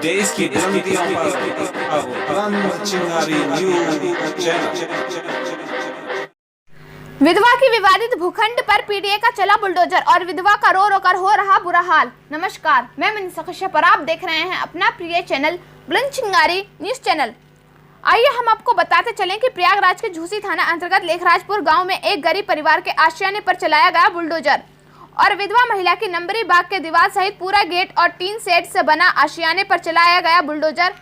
देश की बुलंदियों पर अब ब्रह्मचिंगारी न्यूज चैनल। विधवा की विवादित भूखंड पर पीडीए का चला बुलडोजर और विधवा का रो रो कर हो रहा बुरा हाल। नमस्कार, मैं मनीषा कश्यप और आप देख रहे हैं अपना प्रिय चैनल बुलंदचिंगारी न्यूज चैनल। आइए हम आपको बताते चलें कि प्रयागराज के झूसी थाना अंतर्गत लेखराजपुर गांव में एक गरीब परिवार के आशियाने पर चलाया गया बुलडोजर और विधवा महिला की नंबरी बाग के दीवार सहित पूरा गेट और टीन सेट से बना आशियाने पर चलाया गया बुलडोजर।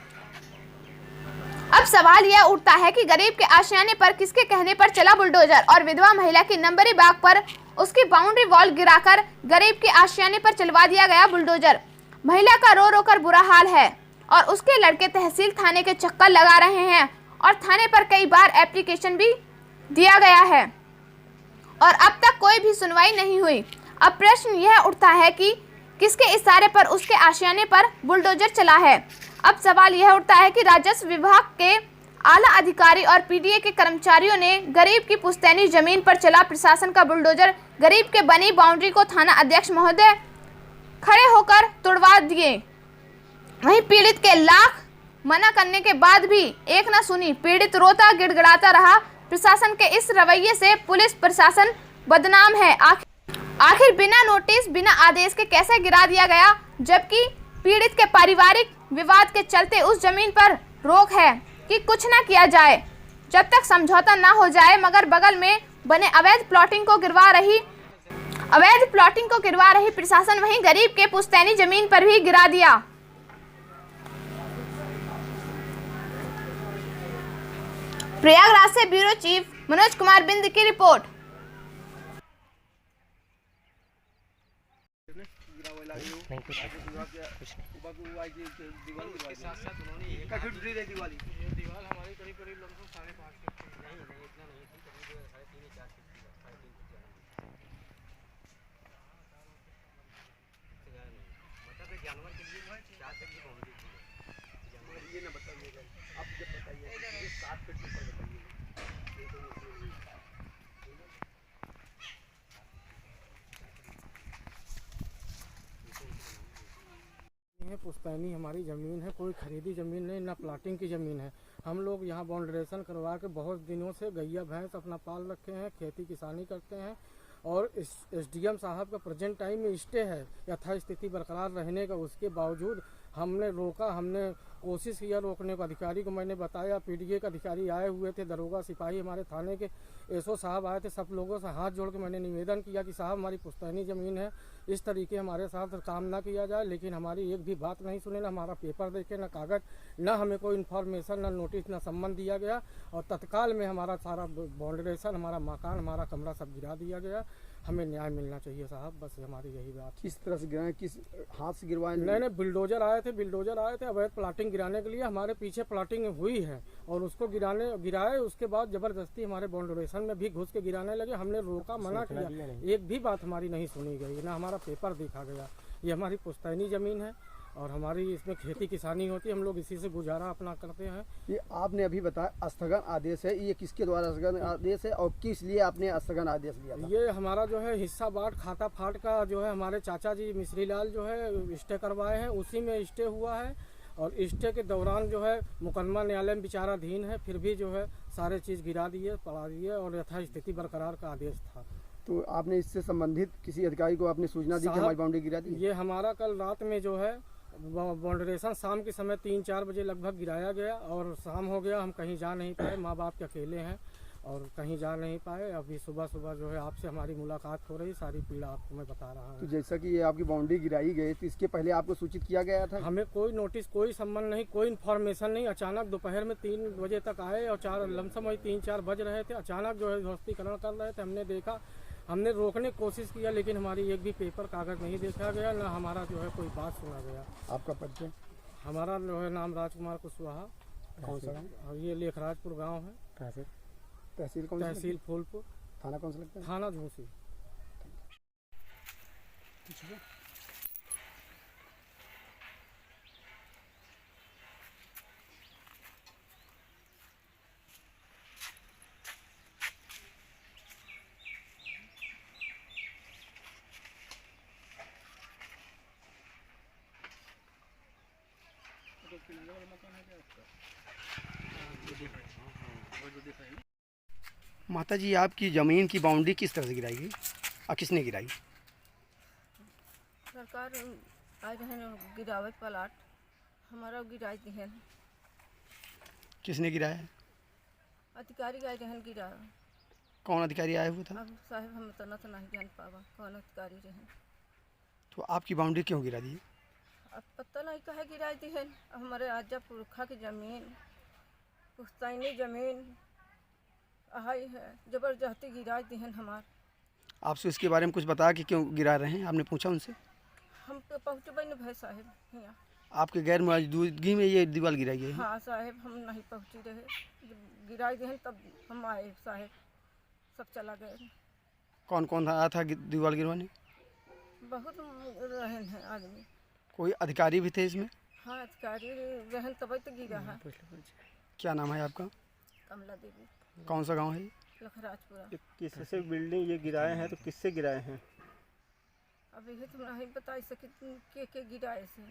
अब सवाल यह उठता है कि गरीब के आशियाने पर किसके कहने पर चला बुलडोजर और विधवा महिला की नंबरी बाग पर उसकी बाउंड्री वॉल गिराकर गरीब के आशियाने पर चलवा दिया गया बुलडोजर। महिला का रो रो कर बुरा हाल है और उसके लड़के तहसील थाने के चक्कर लगा रहे हैं और थाने पर कई बार एप्लीकेशन भी दिया गया है और अब तक कोई भी सुनवाई नहीं हुई। अब प्रश्न यह उठता है कि किसके इशारे पर उसके आशियाने पर बुलडोजर चला है। अब सवाल यह उठता है कि राजस्व विभाग के आला अधिकारी और पीडीए के कर्मचारियों ने गरीब की पुश्तैनी जमीन पर चला प्रशासन का बुलडोजर गरीब के बनी बाउंड्री को थाना अध्यक्ष महोदय खड़े होकर तोड़वा दिए। वहीं पीड़ित के लाख मना करने के बाद भी एक न सुनी, पीड़ित रोता गिड़गिड़ाता रहा। प्रशासन के इस रवैये से पुलिस प्रशासन बदनाम है। आखिर बिना नोटिस बिना आदेश के कैसे गिरा दिया गया, जबकि पीड़ित के पारिवारिक विवाद के चलते उस जमीन पर रोक है कि कुछ न किया जाए जब तक समझौता न हो जाए, मगर बगल में बने अवैध प्लॉटिंग को गिरवा रही प्रशासन वहीं गरीब के पुश्तैनी जमीन पर भी गिरा दिया। प्रयागराज से ब्यूरो चीफ मनोज कुमार बिंद की रिपोर्ट। पुश्तैनी हमारी ज़मीन है, कोई खरीदी ज़मीन नहीं, ना प्लाटिंग की ज़मीन है। हम लोग यहाँ बाउंड्रेशन करवा के बहुत दिनों से गैया भैंस अपना पाल रखे हैं, खेती किसानी करते हैं और एसडीएम साहब का प्रेजेंट टाइम में स्टे है यथास्थिति बरकरार रहने का। उसके बावजूद हमने रोका, हमने कोशिश किया रोकने को। अधिकारी को मैंने बताया, पीडीए के अधिकारी आए हुए थे, दरोगा सिपाही हमारे थाने के एसओ साहब आए थे। सब लोगों से हाथ जोड़ के मैंने निवेदन किया कि साहब हमारी पुश्तैनी ज़मीन है, इस तरीके हमारे साथ काम ना किया जाए, लेकिन हमारी एक भी बात नहीं सुने। ना हमारा पेपर देखे, ना कागज़, ना हमें कोई इन्फॉर्मेशन, ना नोटिस, ना सम्मन दिया गया और तत्काल में हमारा सारा बाउंड्रेशन, हमारा मकान, हमारा कमरा सब गिरा दिया गया। हमें न्याय मिलना चाहिए साहब, बस हमारी यही बात। किस तरह से गिराए, किस हाथ से गिरवाए? नहीं, बिल्डोजर आए थे अवैध प्लाटिंग गिराने के लिए। हमारे पीछे प्लाटिंग हुई है और उसको गिराए, उसके बाद ज़बरदस्ती हमारे बाउंड्रेशन में भी घुस के गिराने लगे। हमने रोका, मना किया, एक भी बात हमारी नहीं सुनी गई, ना हमारा पेपर देखा गया। ये हमारी पुश्तैनी ज़मीन है और हमारी इसमें खेती किसानी होती है, हम लोग इसी से गुजारा अपना करते हैं। ये आपने अभी बताया स्थगन आदेश है, ये किसके द्वारा स्थगन आदेश है और किस लिए आपने स्थगन आदेश लिया था? ये हमारा जो है हिस्सा बाट खाता फाट का जो है हमारे चाचा जी मिश्री लाल जो है स्टे करवाए हैं, उसी में स्टे हुआ है और स्टे के दौरान जो है मुकदमा न्यायालय में विचाराधीन है, फिर भी जो है सारे चीज़ गिरा दिए, पड़ा दिए और यथास्थिति बरकरार का आदेश था। तो आपने इससे संबंधित किसी अधिकारी को आपने सूचना दी कि हमारी बाउंड्री गिरा दी? ये हमारा कल रात में जो है बाउंड्रेशन शाम के समय 3-4 बजे लगभग गिराया गया और शाम हो गया, हम कहीं जा नहीं पाए, माँ बाप के अकेले हैं और कहीं जा नहीं पाए। अभी सुबह जो है आपसे हमारी मुलाकात हो रही, सारी पीड़ा आपको मैं बता रहा हूँ। तो जैसा कि ये आपकी बाउंड्री गिराई गई तो इसके पहले आपको सूचित किया गया था? हमें कोई नोटिस, कोई सम्मन नहीं, कोई इन्फॉर्मेशन नहीं। अचानक दोपहर में 3 बजे तक आए और लमसम वही 3-4 बज रहे थे, अचानक जो है ध्वस्तीकरण कर रहे थे। हमने देखा, हमने रोकने की कोशिश किया, लेकिन हमारी एक भी पेपर कागज़ नहीं देखा गया, ना हमारा जो है कोई बात सुना गया। आपका परिचय? हमारा जो है नाम राजकुमार कुशवाहा। कौन सा? ये लेखराजपुर गांव है। तहसील कौन? तहसील फूलपुर। थाना कौन सा लगता है? थाना झूसी। माता जी, आपकी ज़मीन की बाउंड्री किस तरह से गिराई गई और किसने गिराई? सरकार आए रहन गिरावे प्लाट हमारा गिराई दिहन। किसने गिराया है? अधिकारी आए रहन गिरावे। कौन अधिकारी आया हुआ था? अब साहब हम तना तो नहीं जान पावा कौन अधिकारी रहन। तो आपकी बाउंड्री क्यों गिरा दी? अब पता नहीं कहे गिराई दिहन। हमारे आजा पुरखा की ज़मीन पुश्तैनी ज़मीन आई है, जबरदस्ती गिराई दिहन हमार। आपसे इसके बारे में कुछ बताया कि क्यों गिरा रहे हैं? आपने पूछा उनसे? हम तो पहुँचबे न भाई साहब यहाँ। आपके गैर मौजूदगी में ये दीवार गिराई गई है? हाँ साहब, हम नहीं पहुँची रहे, जब गिराई दिहन तब हम आए साहब, सब चला गए। कौन कौन आया था दीवार गिरवाने? बहुत रहन है आदमी। कोई अधिकारी भी थे इसमें? हाँ अधिकारी रहन तभी तो गिरा है। क्या नाम है आपका? कमला देवी, कौन सा गांव है? लखराजपुरा। किससे बिल्डिंग ये गिराए हैं, तो किससे गिराए हैं? अब ये तो नहीं बता सके के गिराए से।